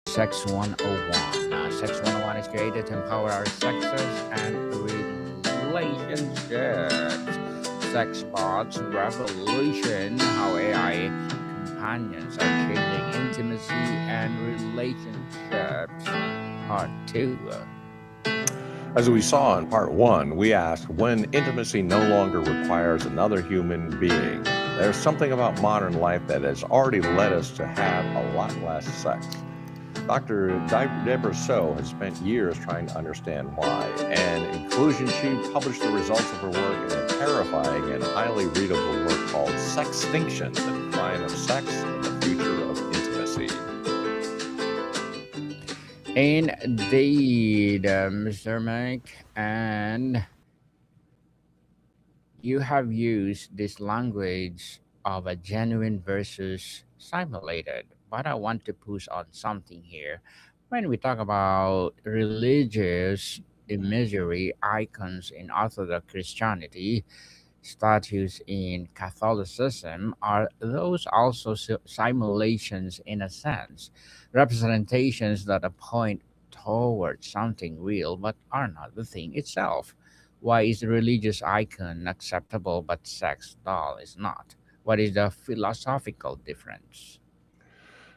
Sex 101. Sex 101 is created to empower our sexes and relationships. Sex bots revolution, how AI companions are changing intimacy and relationships. Part 2. As we saw in part one, we asked when intimacy no longer requires another human being. There's something about modern life that has already led us to have a lot less sex. Dr. Deborah So has spent years trying to understand why, and in conclusion, she published the results of her work in a terrifying and highly readable work called Sextinction, the Decline of Sex and the Future of Intimacy. Indeed, Mr. Mike, and you have used this language of a genuine versus simulated, but I want to push on something here. When we talk about religious imagery, icons in Orthodox Christianity, statues in Catholicism, are those also simulations in a sense, representations that point toward something real but are not the thing itself? Why is a religious icon acceptable but sex doll is not? What is the philosophical difference?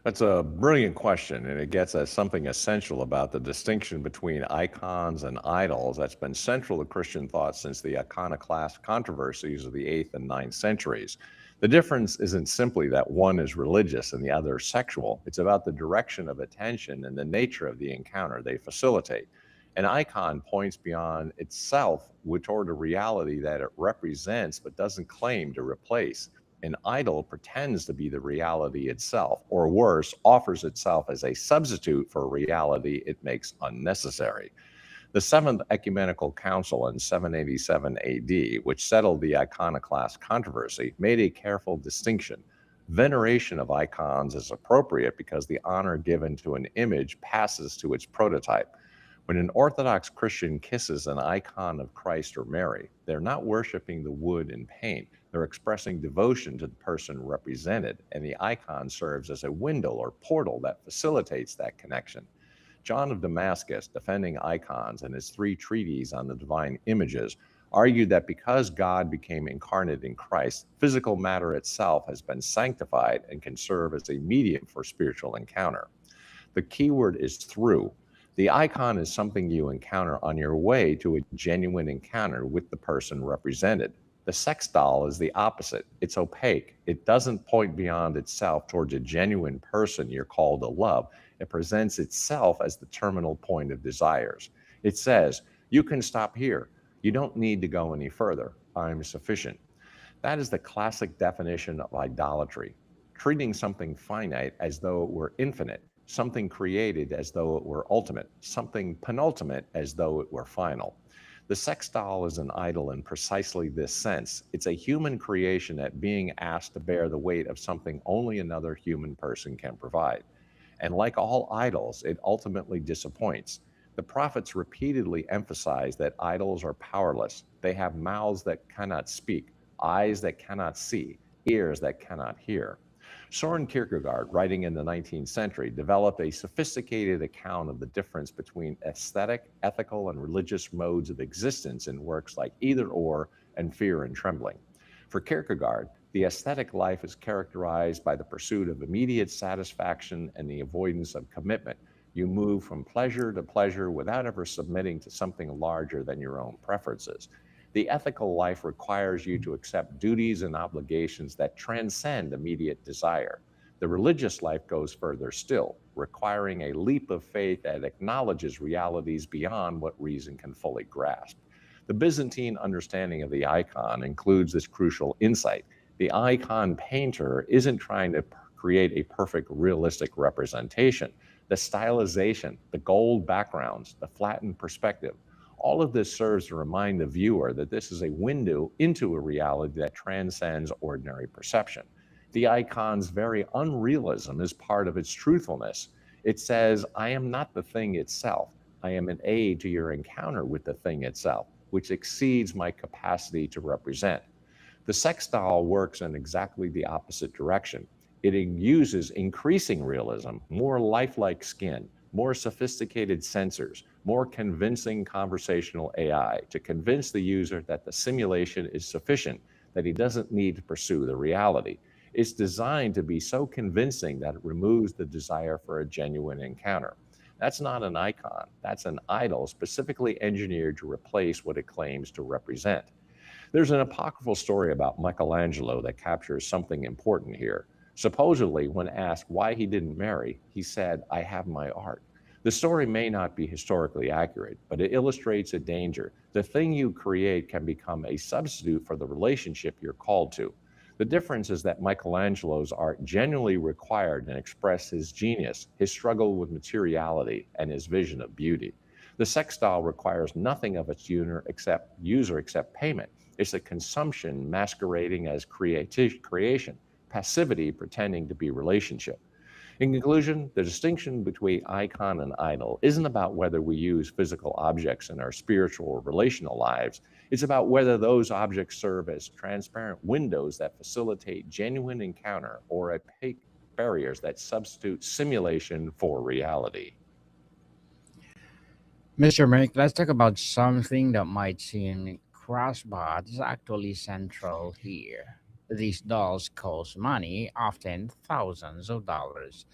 That's a brilliant question, and it gets at something essential about the distinction between icons and idols that's been central to Christian thought since the iconoclast controversies of the 8th and 9th centuries. The difference isn't simply that one is religious and the other sexual, it's about the direction of attention and the nature of the encounter they facilitate. An icon points beyond itself toward a reality that it represents but doesn't claim to replace. An idol pretends to be the reality itself, or worse, offers itself as a substitute for a reality it makes unnecessary. The Seventh Ecumenical Council in 787 AD, which settled the iconoclast controversy, made a careful distinction. Veneration of icons is appropriate because the honor given to an image passes to its prototype. When an Orthodox Christian kisses an icon of Christ or Mary, they're not worshiping the wood and paint. They're expressing devotion to the person represented, and the icon serves as a window or portal that facilitates that connection. John of Damascus, defending icons in his 3 treatises on the divine images, argued that because God became incarnate in Christ, physical matter itself has been sanctified and can serve as a medium for spiritual encounter. The key word is through. The icon is something you encounter on your way to a genuine encounter with the person represented. The sex doll is the opposite. It's opaque. It doesn't point beyond itself towards a genuine person you're called to love. It presents itself as the terminal point of desires. It says, you can stop here. You don't need to go any further. I'm sufficient. That is the classic definition of idolatry, treating something finite as though it were infinite, something created as though it were ultimate, something penultimate as though it were final. The sex doll is an idol in precisely this sense. It's a human creation that being asked to bear the weight of something only another human person can provide. And like all idols, it ultimately disappoints. The prophets repeatedly emphasize that idols are powerless. They have mouths that cannot speak, eyes that cannot see, ears that cannot hear. Soren Kierkegaard, writing in the 19th century, developed a sophisticated account of the difference between aesthetic, ethical, and religious modes of existence in works like Either Or and Fear and Trembling. For Kierkegaard, the aesthetic life is characterized by the pursuit of immediate satisfaction and the avoidance of commitment. You move from pleasure to pleasure without ever submitting to something larger than your own preferences. The ethical life requires you to accept duties and obligations that transcend immediate desire. The religious life goes further still, requiring a leap of faith that acknowledges realities beyond what reason can fully grasp. The Byzantine understanding of the icon includes this crucial insight. The icon painter isn't trying to create a perfect, realistic representation. The stylization, the gold backgrounds, the flattened perspective, all of this serves to remind the viewer that this is a window into a reality that transcends ordinary perception. The icon's very unrealism is part of its truthfulness. It says, I am not the thing itself. I am an aid to your encounter with the thing itself, which exceeds my capacity to represent. The sex doll works in exactly the opposite direction. It uses increasing realism, more lifelike skin, more sophisticated sensors, more convincing conversational AI to convince the user that the simulation is sufficient, that he doesn't need to pursue the reality. It's designed to be so convincing that it removes the desire for a genuine encounter. That's not an icon, that's an idol specifically engineered to replace what it claims to represent. There's an apocryphal story about Michelangelo that captures something important here. Supposedly, when asked why he didn't marry, he said, "I have my art." The story may not be historically accurate, but it illustrates a danger. The thing you create can become a substitute for the relationship you're called to. The difference is that Michelangelo's art genuinely required and expressed his genius, his struggle with materiality, and his vision of beauty. The sextile requires nothing of its user except payment. It's a consumption masquerading as creation, passivity pretending to be relationship. In conclusion, the distinction between icon and idol isn't about whether we use physical objects in our spiritual or relational lives. It's about whether those objects serve as transparent windows that facilitate genuine encounter or opaque barriers that substitute simulation for reality. Mr. Merrick, let's talk about something that might seem cross, but is actually central here. These dolls cost money, often thousands of dollars.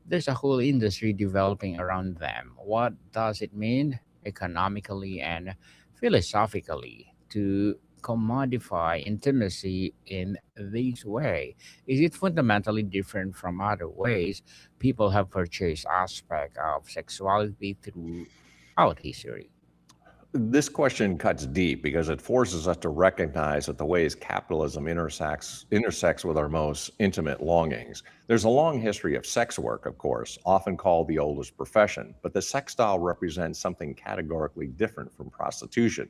There's a whole industry developing around them. What does it mean economically and philosophically to commodify intimacy in this way? Is it fundamentally different from other ways people have purchased aspects of sexuality throughout history? This question cuts deep because it forces us to recognize that the ways capitalism intersects with our most intimate longings. There's a long history of sex work, of course, often called the oldest profession, but the sextile represents something categorically different from prostitution.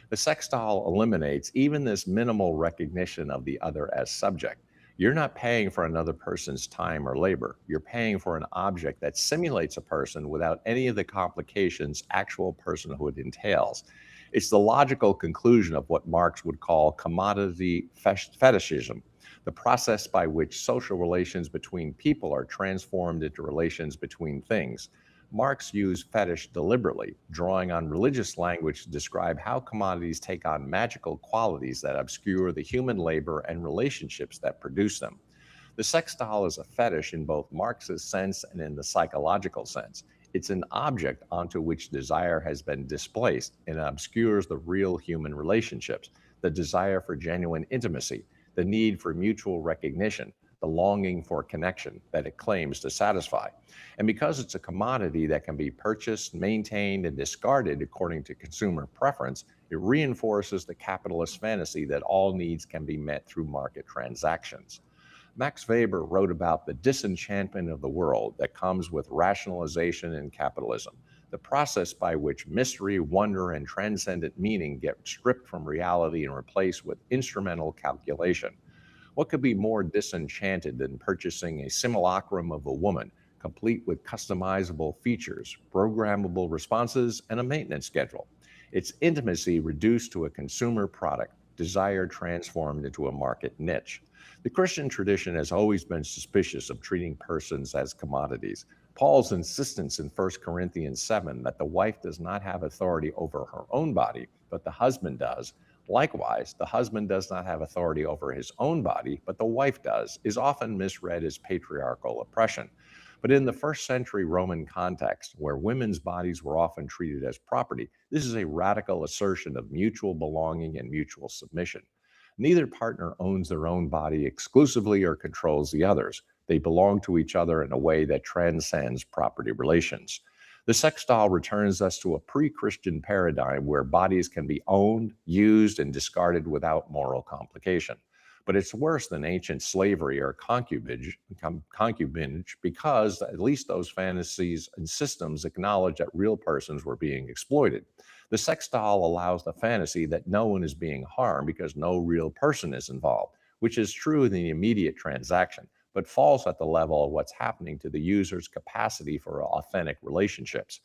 The sextile eliminates even this minimal recognition of the other as subject. You're not paying for another person's time or labor. You're paying for an object that simulates a person without any of the complications actual personhood entails. It's the logical conclusion of what Marx would call commodity fetishism, the process by which social relations between people are transformed into relations between things. Marx used fetish deliberately, drawing on religious language to describe how commodities take on magical qualities that obscure the human labor and relationships that produce them. The sextile is a fetish in both Marx's sense and in the psychological sense. It's an object onto which desire has been displaced and obscures the real human relationships, the desire for genuine intimacy, the need for mutual recognition, the longing for connection that it claims to satisfy. And because it's a commodity that can be purchased, maintained, and discarded according to consumer preference, it reinforces the capitalist fantasy that all needs can be met through market transactions. Max Weber wrote about the disenchantment of the world that comes with rationalization in capitalism, the process by which mystery, wonder, and transcendent meaning get stripped from reality and replaced with instrumental calculation. What could be more disenchanted than purchasing a simulacrum of a woman, complete with customizable features, programmable responses, and a maintenance schedule? It's intimacy reduced to a consumer product, desire transformed into a market niche. The Christian tradition has always been suspicious of treating persons as commodities. Paul's insistence in 1 Corinthians 7 that the wife does not have authority over her own body, but the husband does. Likewise, the husband does not have authority over his own body, but the wife does, is often misread as patriarchal oppression. But in the first century Roman context, where women's bodies were often treated as property, this is a radical assertion of mutual belonging and mutual submission. Neither partner owns their own body exclusively or controls the other's. They belong to each other in a way that transcends property relations. The sextile returns us to a pre Christian paradigm where bodies can be owned, used, and discarded without moral complication. But it's worse than ancient slavery or concubinage because at least those fantasies and systems acknowledge that real persons were being exploited. The sextile allows the fantasy that no one is being harmed because no real person is involved, which is true in the immediate transaction, but falls at the level of what's happening to the user's capacity for authentic relationships.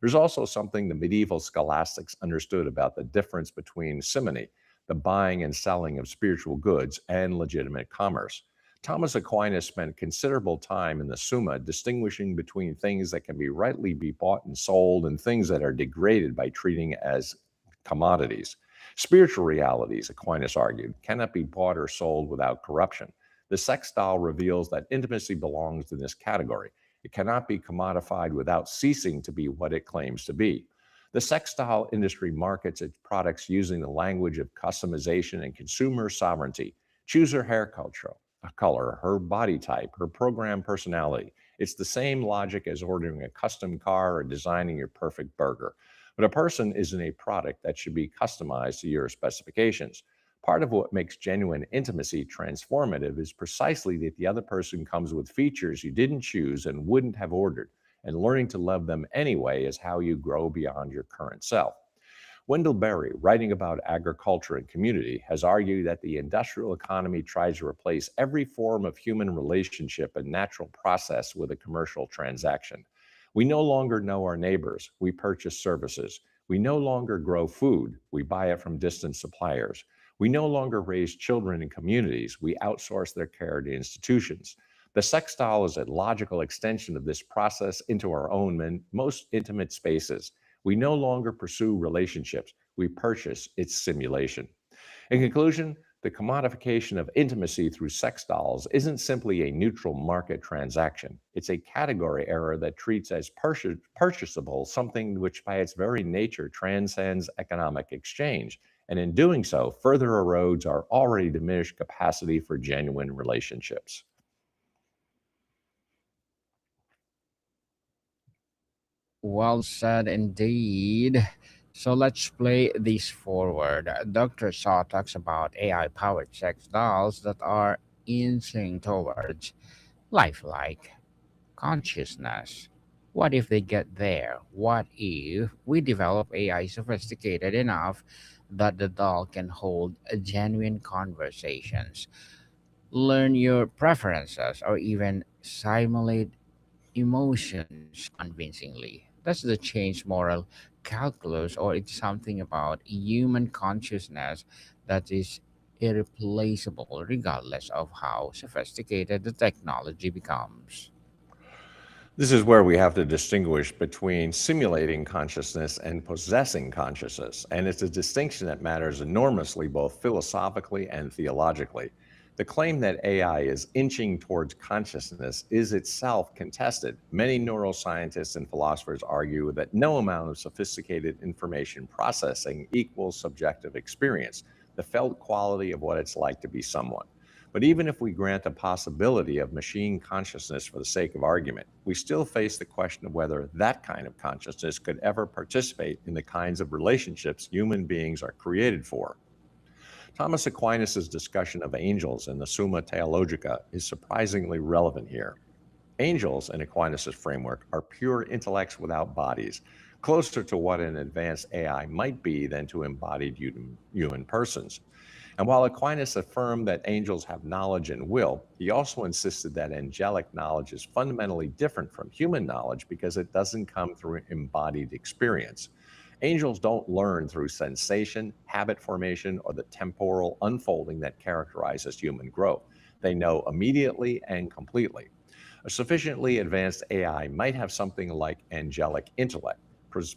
There's also something the medieval scholastics understood about the difference between simony, the buying and selling of spiritual goods, and legitimate commerce. Thomas Aquinas spent considerable time in the Summa distinguishing between things that can be rightly be bought and sold and things that are degraded by treating as commodities. Spiritual realities, Aquinas argued, cannot be bought or sold without corruption. The sextile reveals that intimacy belongs in this category. It cannot be commodified without ceasing to be what it claims to be. The sextile industry markets its products using the language of customization and consumer sovereignty. Choose her hair color, her body type, her program personality. It's the same logic as ordering a custom car or designing your perfect burger. But a person isn't a product that should be customized to your specifications. Part of what makes genuine intimacy transformative is precisely that the other person comes with features you didn't choose and wouldn't have ordered, and learning to love them anyway is how you grow beyond your current self. Wendell Berry, writing about agriculture and community, has argued that the industrial economy tries to replace every form of human relationship and natural process with a commercial transaction. We no longer know our neighbors, we purchase services. We no longer grow food, we buy it from distant suppliers. We no longer raise children in communities, we outsource their care to institutions. The sextile is a logical extension of this process into our own most intimate spaces. We no longer pursue relationships, we purchase its simulation. In conclusion, the commodification of intimacy through sextiles isn't simply a neutral market transaction. It's a category error that treats as purchasable something which by its very nature transcends economic exchange, and in doing so, further erodes our already diminished capacity for genuine relationships. Well said indeed. So let's play this forward. Dr. Shaw talks about AI powered sex dolls that are inching towards lifelike consciousness. What if they get there? What if we develop AI sophisticated enough that the doll can hold genuine conversations, learn your preferences, or even simulate emotions convincingly? Does the change moral calculus, or it's something about human consciousness that is irreplaceable regardless of how sophisticated the technology becomes? This is where we have to distinguish between simulating consciousness and possessing consciousness, and it's a distinction that matters enormously both philosophically and theologically. The claim that AI is inching towards consciousness is itself contested. Many neuroscientists and philosophers argue that no amount of sophisticated information processing equals subjective experience, the felt quality of what it's like to be someone. But even if we grant the possibility of machine consciousness for the sake of argument, we still face the question of whether that kind of consciousness could ever participate in the kinds of relationships human beings are created for. Thomas Aquinas' discussion of angels in the Summa Theologica is surprisingly relevant here. Angels, in Aquinas' framework, are pure intellects without bodies, closer to what an advanced AI might be than to embodied human persons. And while Aquinas affirmed that angels have knowledge and will, he also insisted that angelic knowledge is fundamentally different from human knowledge because it doesn't come through embodied experience. Angels don't learn through sensation, habit formation, or the temporal unfolding that characterizes human growth. They know immediately and completely. A sufficiently advanced AI might have something like angelic intellect,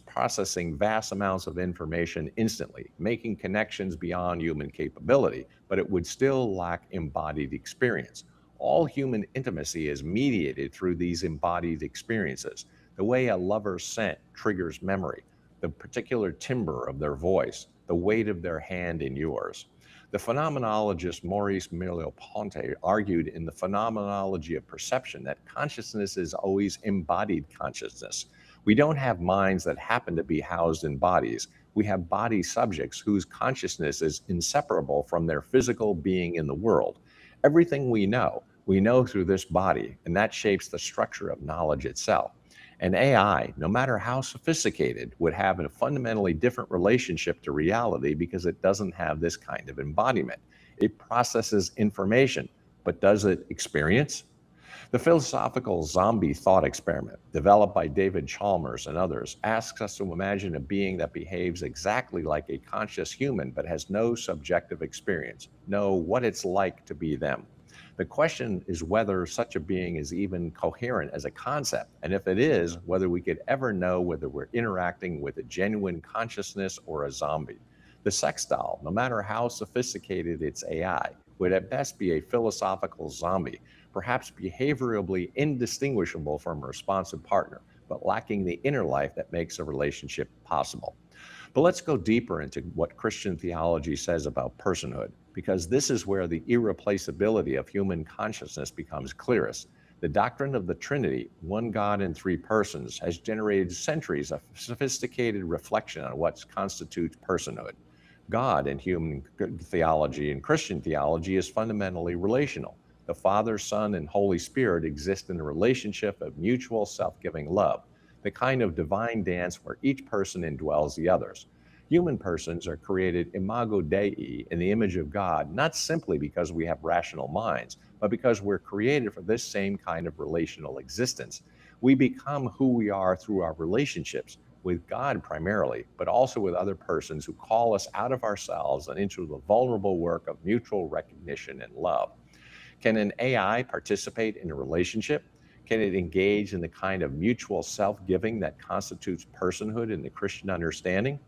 processing vast amounts of information instantly, making connections beyond human capability, but it would still lack embodied experience. All human intimacy is mediated through these embodied experiences. The way a lover's scent triggers memory, the particular timbre of their voice, the weight of their hand in yours. The phenomenologist Maurice Merleau-Ponty argued in the Phenomenology of Perception that consciousness is always embodied consciousness. We don't have minds that happen to be housed in bodies. We have body subjects whose consciousness is inseparable from their physical being in the world. Everything we know through this body, and that shapes the structure of knowledge itself. An AI, no matter how sophisticated, would have a fundamentally different relationship to reality because it doesn't have this kind of embodiment. It processes information, but does it experience? The philosophical zombie thought experiment, developed by David Chalmers and others, asks us to imagine a being that behaves exactly like a conscious human but has no subjective experience, know what it's like to be them. The question is whether such a being is even coherent as a concept, and if it is, whether we could ever know whether we're interacting with a genuine consciousness or a zombie. The sex doll, no matter how sophisticated its AI, would at best be a philosophical zombie, perhaps behaviorally indistinguishable from a responsive partner, but lacking the inner life that makes a relationship possible. But let's go deeper into what Christian theology says about personhood, because this is where the irreplaceability of human consciousness becomes clearest. The doctrine of the Trinity, one God in three persons, has generated centuries of sophisticated reflection on what constitutes personhood. God in human theology and Christian theology is fundamentally relational. The Father, Son, and Holy Spirit exist in a relationship of mutual self-giving love, the kind of divine dance where each person indwells the others. Human persons are created imago Dei, in the image of God, not simply because we have rational minds, but because we're created for this same kind of relational existence. We become who we are through our relationships with God primarily, but also with other persons who call us out of ourselves and into the vulnerable work of mutual recognition and love. Can an AI participate in a relationship? Can it engage in the kind of mutual self-giving that constitutes personhood in the Christian understanding?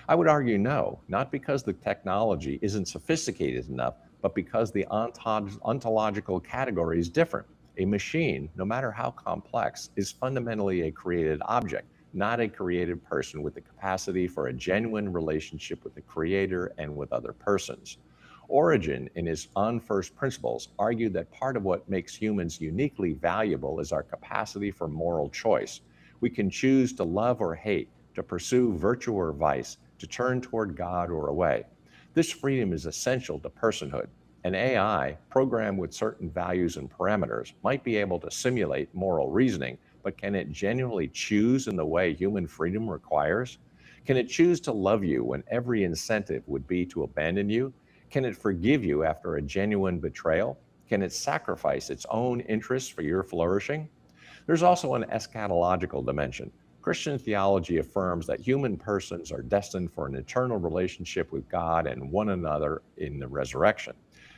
I would argue no, not because the technology isn't sophisticated enough, but because the ontological category is different. A machine, no matter how complex, is fundamentally a created object, not a created person with the capacity for a genuine relationship with the creator and with other persons. Origen, in his On First Principles, argued that part of what makes humans uniquely valuable is our capacity for moral choice. We can choose to love or hate, to pursue virtue or vice, to turn toward God or away. This freedom is essential to personhood. An AI, programmed with certain values and parameters, might be able to simulate moral reasoning, but can it genuinely choose in the way human freedom requires? Can it choose to love you when every incentive would be to abandon you? Can it forgive you after a genuine betrayal? Can it sacrifice its own interests for your flourishing? There's also an eschatological dimension. Christian theology affirms that human persons are destined for an eternal relationship with God and one another in the resurrection.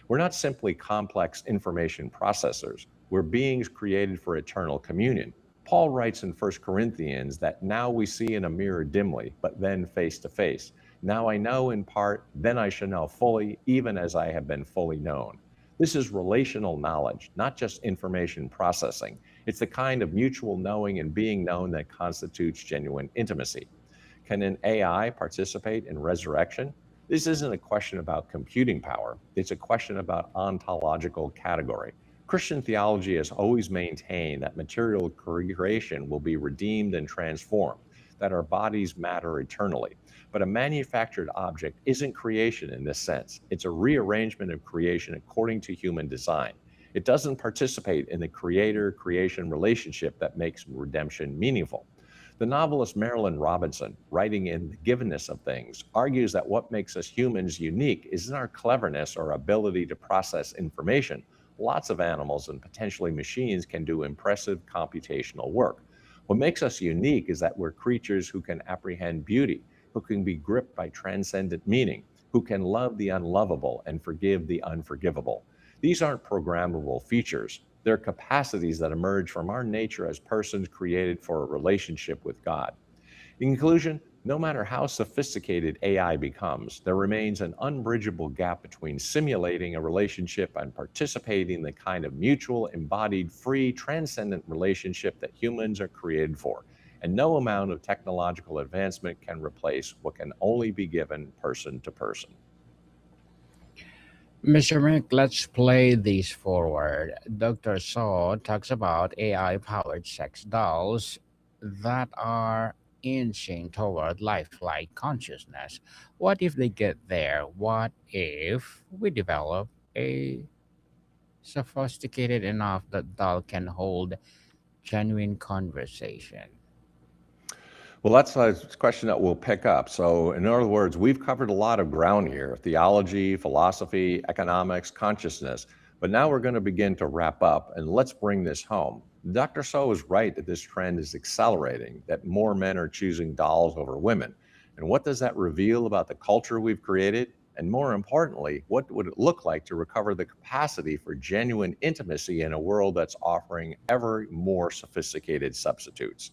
We're not simply complex information processors. We're beings created for eternal communion. Paul writes in 1 Corinthians that now we see in a mirror dimly, but then face to face. Now I know in part, then I shall know fully, even as I have been fully known. This is relational knowledge, not just information processing. It's the kind of mutual knowing and being known that constitutes genuine intimacy. Can an AI participate in resurrection? This isn't a question about computing power. It's a question about ontological category. Christian theology has always maintained that material creation will be redeemed and transformed, that our bodies matter eternally. But a manufactured object isn't creation in this sense. It's a rearrangement of creation according to human design. It doesn't participate in the creator-creation relationship that makes redemption meaningful. The novelist Marilynne Robinson, writing in The Givenness of Things, argues that what makes us humans unique isn't our cleverness or ability to process information. Lots of animals and potentially machines can do impressive computational work. What makes us unique is that we're creatures who can apprehend beauty, who can be gripped by transcendent meaning, who can love the unlovable and forgive the unforgivable. These aren't programmable features. They're capacities that emerge from our nature as persons created for a relationship with God. In conclusion, no matter how sophisticated AI becomes, there remains an unbridgeable gap between simulating a relationship and participating in the kind of mutual, embodied, free, transcendent relationship that humans are created for. And no amount of technological advancement can replace what can only be given person to person. Mr. Mick, let's play this forward. Dr. Saw talks about AI powered sex dolls that are inching toward lifelike consciousness. What if they get there? What if we develop a sophisticated enough that doll can hold genuine conversation? Well, that's a question that we'll pick up. So, in other words, we've covered a lot of ground here: theology, philosophy, economics, consciousness. But now we're going to begin to wrap up, and let's bring this home. Dr. So is right that this trend is accelerating, that more men are choosing dolls over women. And what does that reveal about the culture we've created? And more importantly, what would it look like to recover the capacity for genuine intimacy in a world that's offering ever more sophisticated substitutes?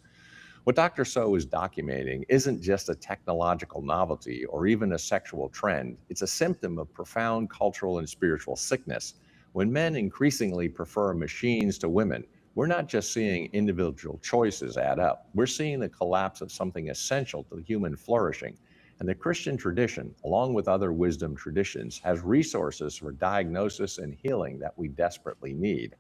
What Dr. So is documenting isn't just a technological novelty or even a sexual trend. It's a symptom of profound cultural and spiritual sickness. When men increasingly prefer machines to women, we're not just seeing individual choices add up. We're seeing the collapse of something essential to human flourishing. And the Christian tradition, along with other wisdom traditions, has resources for diagnosis and healing that we desperately need.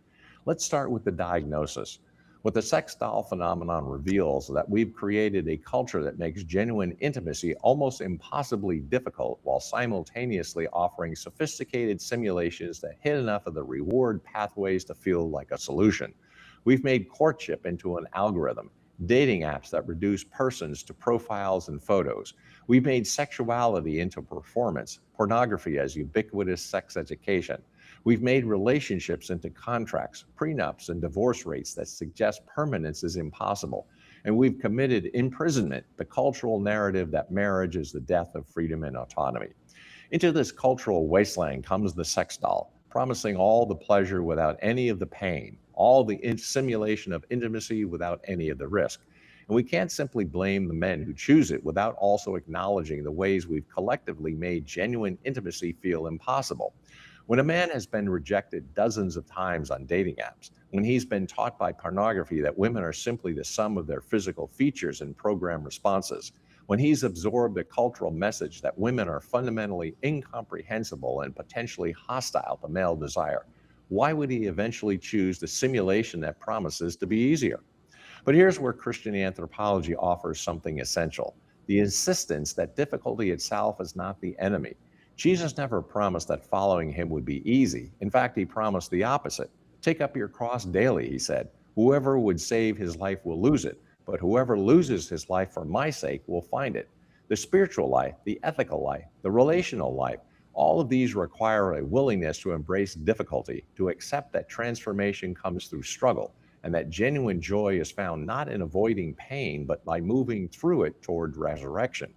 Let's start with the diagnosis. What the sex doll phenomenon reveals is that we've created a culture that makes genuine intimacy almost impossibly difficult while simultaneously offering sophisticated simulations that hit enough of the reward pathways to feel like a solution. We've made courtship into an algorithm, dating apps that reduce persons to profiles and photos. We've made sexuality into performance, pornography as ubiquitous sex education. We've made relationships into contracts, prenups, and divorce rates that suggest permanence is impossible. And we've committed imprisonment, the cultural narrative that marriage is the death of freedom and autonomy. Into this cultural wasteland comes the sex doll, promising all the pleasure without any of the pain, all the simulation of intimacy without any of the risk. And we can't simply blame the men who choose it without also acknowledging the ways we've collectively made genuine intimacy feel impossible. When a man has been rejected dozens of times on dating apps, when he's been taught by pornography that women are simply the sum of their physical features and program responses, when he's absorbed a cultural message that women are fundamentally incomprehensible and potentially hostile to male desire, why would he eventually choose the simulation that promises to be easier? But here's where Christian anthropology offers something essential: the insistence that difficulty itself is not the enemy. Jesus never promised that following him would be easy. In fact, he promised the opposite. Take up your cross daily, he said. Whoever would save his life will lose it, but whoever loses his life for my sake will find it. The spiritual life, the ethical life, the relational life, all of these require a willingness to embrace difficulty, to accept that transformation comes through struggle, and that genuine joy is found not in avoiding pain, but by moving through it toward resurrection.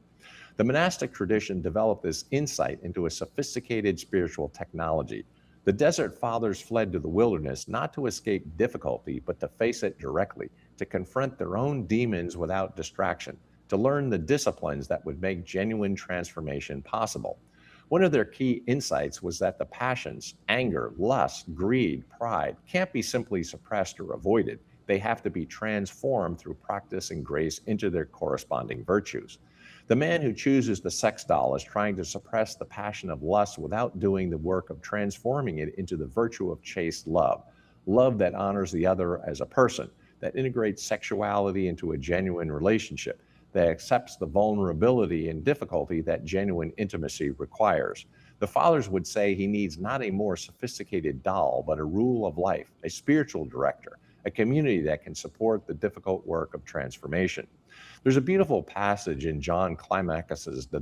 The monastic tradition developed this insight into a sophisticated spiritual technology. The desert fathers fled to the wilderness not to escape difficulty, but to face it directly, to confront their own demons without distraction, to learn the disciplines that would make genuine transformation possible. One of their key insights was that the passions, anger, lust, greed, pride, can't be simply suppressed or avoided. They have to be transformed through practice and grace into their corresponding virtues. The man who chooses the sex doll is trying to suppress the passion of lust without doing the work of transforming it into the virtue of chaste love, love that honors the other as a person, that integrates sexuality into a genuine relationship, that accepts the vulnerability and difficulty that genuine intimacy requires. The fathers would say he needs not a more sophisticated doll, but a rule of life, a spiritual director, a community that can support the difficult work of transformation. There's a beautiful passage in John Climacus's The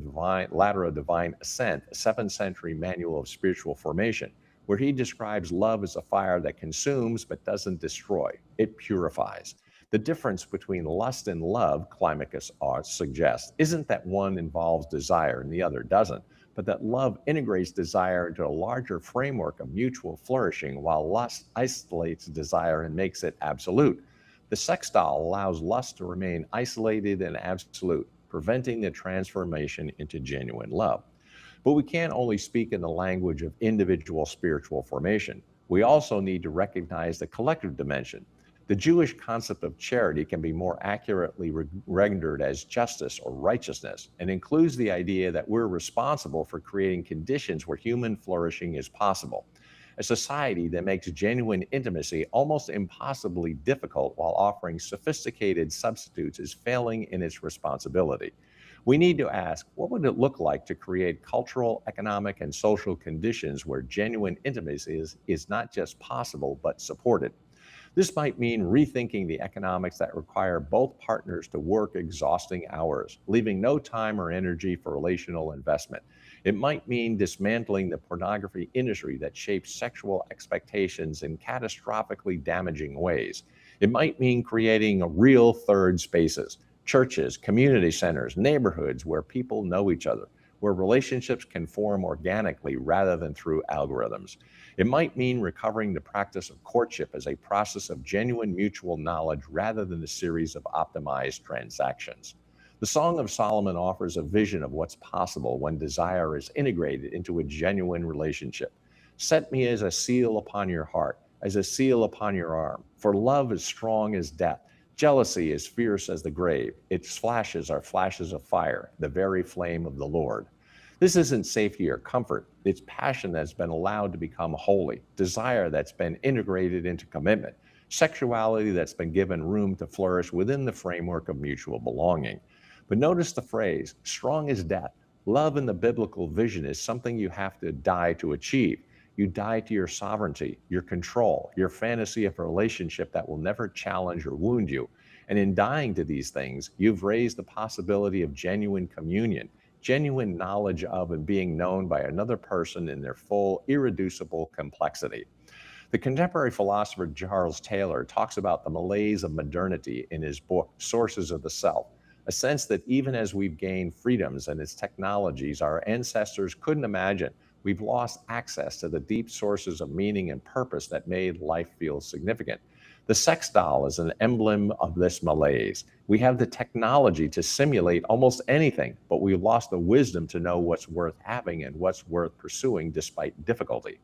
Ladder of Divine Ascent, a 7th century manual of spiritual formation, where he describes love as a fire that consumes but doesn't destroy. It purifies. The difference between lust and love, Climacus suggests, isn't that one involves desire and the other doesn't, but that love integrates desire into a larger framework of mutual flourishing, while lust isolates desire and makes it absolute. The sex doll allows lust to remain isolated and absolute, preventing the transformation into genuine love. But we can't only speak in the language of individual spiritual formation. We also need to recognize the collective dimension. The Jewish concept of charity can be more accurately rendered as justice or righteousness, and includes the idea that we're responsible for creating conditions where human flourishing is possible. A society that makes genuine intimacy almost impossibly difficult while offering sophisticated substitutes is failing in its responsibility. We need to ask, what would it look like to create cultural, economic, and social conditions where genuine intimacy is not just possible, but supported? This might mean rethinking the economics that require both partners to work exhausting hours, leaving no time or energy for relational investment. It might mean dismantling the pornography industry that shapes sexual expectations in catastrophically damaging ways. It might mean creating real third spaces, churches, community centers, neighborhoods where people know each other, where relationships can form organically rather than through algorithms. It might mean recovering the practice of courtship as a process of genuine mutual knowledge rather than a series of optimized transactions. The Song of Solomon offers a vision of what's possible when desire is integrated into a genuine relationship. Set me as a seal upon your heart, as a seal upon your arm, for love is strong as death. Jealousy is fierce as the grave. Its flashes are flashes of fire, the very flame of the Lord. This isn't safety or comfort. It's passion that's been allowed to become holy, desire that's been integrated into commitment, sexuality that's been given room to flourish within the framework of mutual belonging. But notice the phrase, strong as death. Love in the biblical vision is something you have to die to achieve. You die to your sovereignty, your control, your fantasy of a relationship that will never challenge or wound you. And in dying to these things, you've raised the possibility of genuine communion, genuine knowledge of and being known by another person in their full, irreducible complexity. The contemporary philosopher Charles Taylor talks about the malaise of modernity in his book, Sources of the Self, a sense that even as we've gained freedoms and its technologies our ancestors couldn't imagine, we've lost access to the deep sources of meaning and purpose that made life feel significant. The sex doll is an emblem of this malaise. We have the technology to simulate almost anything, but we've lost the wisdom to know what's worth having and what's worth pursuing despite difficulty.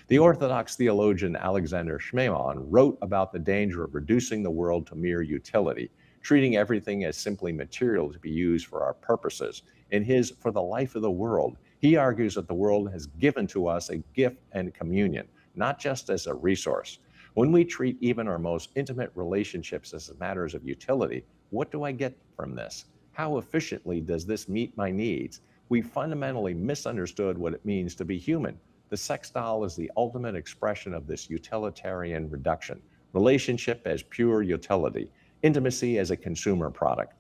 The Orthodox theologian Alexander Schmemann wrote about the danger of reducing the world to mere utility, treating everything as simply material to be used for our purposes. In his For the Life of the World, he argues that the world has given to us a gift and communion, not just as a resource. When we treat even our most intimate relationships as matters of utility, what do I get from this? How efficiently does this meet my needs? We fundamentally misunderstood what it means to be human. The sex doll is the ultimate expression of this utilitarian reduction. Relationship as pure utility, intimacy as a consumer product.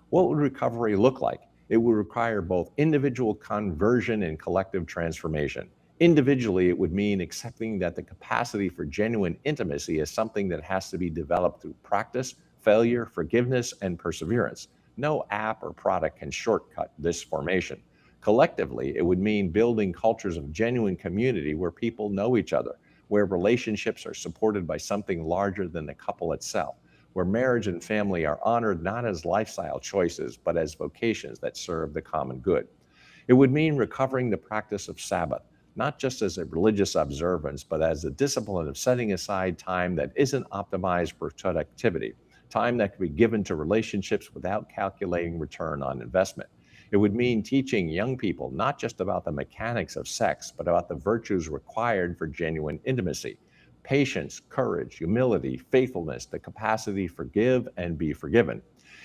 What would recovery look like? It would require both individual conversion and collective transformation. Individually, it would mean accepting that the capacity for genuine intimacy is something that has to be developed through practice, failure, forgiveness, and perseverance. No app or product can shortcut this formation. Collectively, it would mean building cultures of genuine community where people know each other, where relationships are supported by something larger than the couple itself, where marriage and family are honored not as lifestyle choices, but as vocations that serve the common good. It would mean recovering the practice of Sabbath, not just as a religious observance, but as a discipline of setting aside time that isn't optimized for productivity, time that can be given to relationships without calculating return on investment. It would mean teaching young people not just about the mechanics of sex, but about the virtues required for genuine intimacy: patience, courage, humility, faithfulness, the capacity to forgive and be forgiven.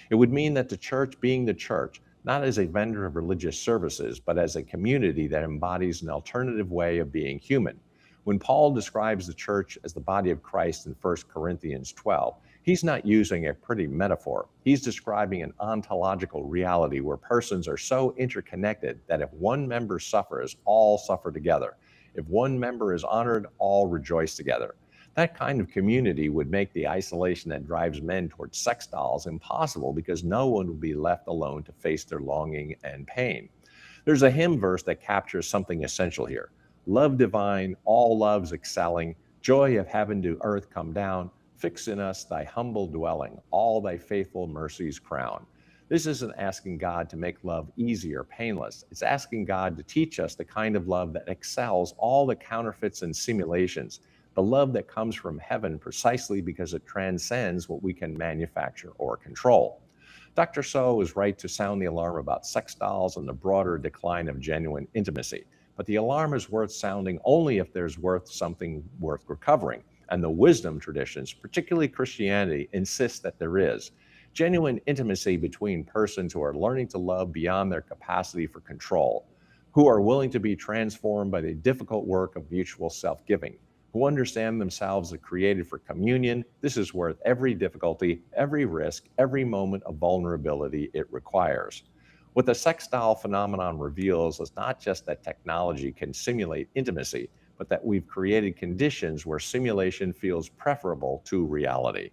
It would mean that the church being the church, not as a vendor of religious services, but as a community that embodies an alternative way of being human. When Paul describes the church as the body of Christ in 1 Corinthians 12, he's not using a pretty metaphor. He's describing an ontological reality where persons are so interconnected that if one member suffers, all suffer together. If one member is honored, all rejoice together. That kind of community would make the isolation that drives men towards sex dolls impossible because no one would be left alone to face their longing and pain. There's a hymn verse that captures something essential here. Love divine, all loves excelling, joy of heaven to earth come down, fix in us thy humble dwelling, all thy faithful mercies crown. This isn't asking God to make love easy or painless. It's asking God to teach us the kind of love that excels all the counterfeits and simulations, the love that comes from heaven precisely because it transcends what we can manufacture or control. Dr. So is right to sound the alarm about sex dolls and the broader decline of genuine intimacy. But the alarm is worth sounding only if there's something worth recovering. And the wisdom traditions, particularly Christianity, insist that there is. Genuine intimacy between persons who are learning to love beyond their capacity for control, who are willing to be transformed by the difficult work of mutual self-giving, who understand themselves as created for communion. This is worth every difficulty, every risk, every moment of vulnerability it requires. What the sex doll phenomenon reveals is not just that technology can simulate intimacy, but that we've created conditions where simulation feels preferable to reality.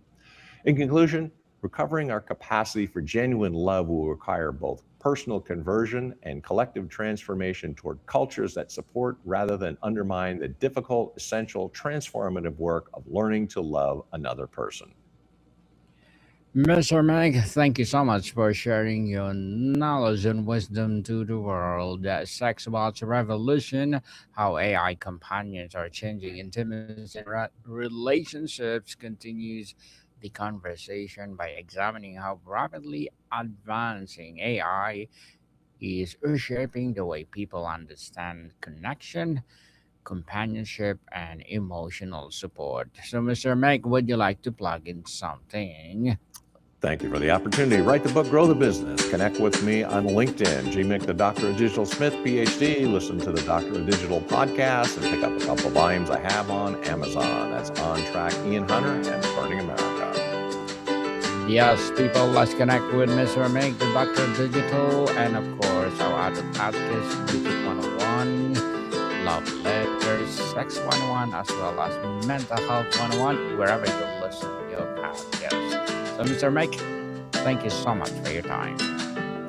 In conclusion, Recovering our capacity for genuine love will require both personal conversion and collective transformation toward cultures that support rather than undermine the difficult, essential, transformative work of learning to love another person. Mr. Meg, thank you so much for sharing your knowledge and wisdom to the world. That Sexbot's revolution, how AI companions are changing intimacy and relationships, continues the conversation by examining how rapidly advancing AI is reshaping the way people understand connection, companionship, and emotional support. So, Mr. Meg, would you like to plug in something? Thank you for the opportunity. Write the book, Grow the Business. Connect with me on LinkedIn, GMIC, the Doctor of Digital Smith, PhD. Listen to the Doctor of Digital podcast and pick up a couple of volumes I have on Amazon. That's On Track, Ian Hunter, and Burning America. Yes, people, let's connect with Mr. Meg, the Doctor of Digital, and of course, our other podcast, Music 101, Love Letters, Sex 101, as well as Mental Health 101, wherever you listen to your podcast. So, Mr. Meg, thank you so much for your time.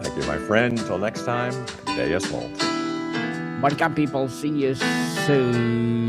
Thank you, my friend. Until next time, Deus Vult. Welcome, people. See you soon.